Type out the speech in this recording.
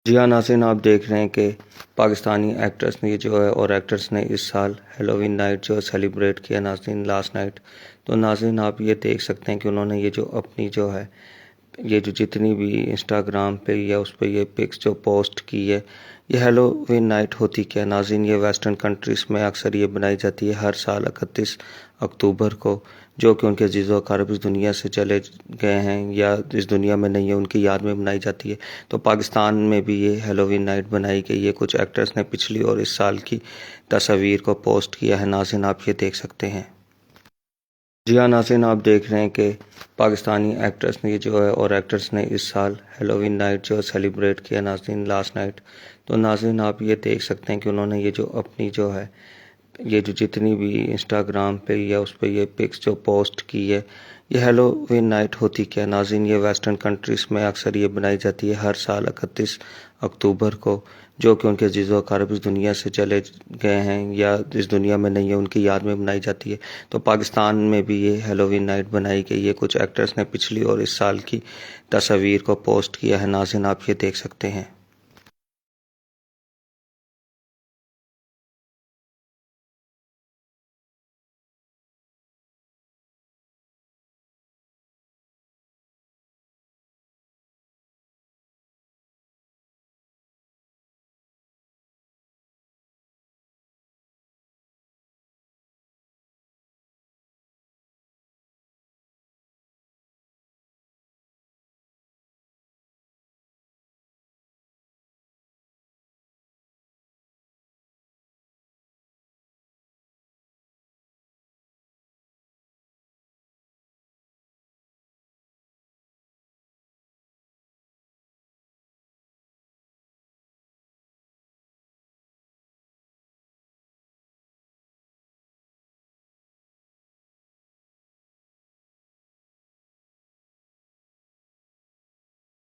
जी हाँ नाज़रीन, आप देख रहे हैं कि पाकिस्तानी एक्टर्स ने जो है और एक्टर्स ने इस साल हेलोवीन नाइट जो सेलिब्रेट किया नाज़रीन, लास्ट नाइट। तो नाज़रीन आप ये देख सकते हैं कि उन्होंने ये जो अपनी जो है ये जो जितनी भी इंस्टाग्राम पे या उस पर ये पिक्स जो पोस्ट की है, ये हेलोवीन नाइट होती क्या है नाज़रीन। ये वेस्टर्न कंट्रीज़ में अक्सर ये बनाई जाती है हर साल 31 अक्टूबर को, जो कि उनके अजीज़ व अक़ारिब इस दुनिया से चले गए हैं या इस दुनिया में नहीं है, उनकी याद में मनाई जाती है। तो पाकिस्तान में भी ये हेलोवीन नाइट बनाई गई है। कुछ एक्टर्स ने पिछली और इस साल की तस्वीर को पोस्ट किया है नाज़रीन, आप ये देख सकते हैं। जी हाँ नाज़रीन, आप देख रहे हैं कि पाकिस्तानी एक्टर्स ने जो है और एक्टर्स ने इस साल हेलोवीन नाइट जो सेलिब्रेट किया नाज़रीन, लास्ट नाइट। तो नाज़रीन आप ये देख सकते हैं कि उन्होंने ये जो अपनी जो है ये जो जितनी भी इंस्टाग्राम पे या उस पर ये पिक्स जो पोस्ट की है, ये हेलोवीन नाइट होती क्या है नाज़रीन। ये वेस्टर्न कंट्रीज़ में अक्सर ये बनाई जाती है हर साल 31 अक्टूबर को, जो कि उनके अजीज़ व अक़ारिब इस दुनिया से चले गए हैं या इस दुनिया में नहीं है, उनकी याद में मनाई जाती है। तो पाकिस्तान में भी ये हेलोवीन नाइट बनाई गई है। कुछ एक्टर्स ने पिछली और इस साल की तस्वीर को पोस्ट किया है नाज़रीन, आप ये देख सकते हैं।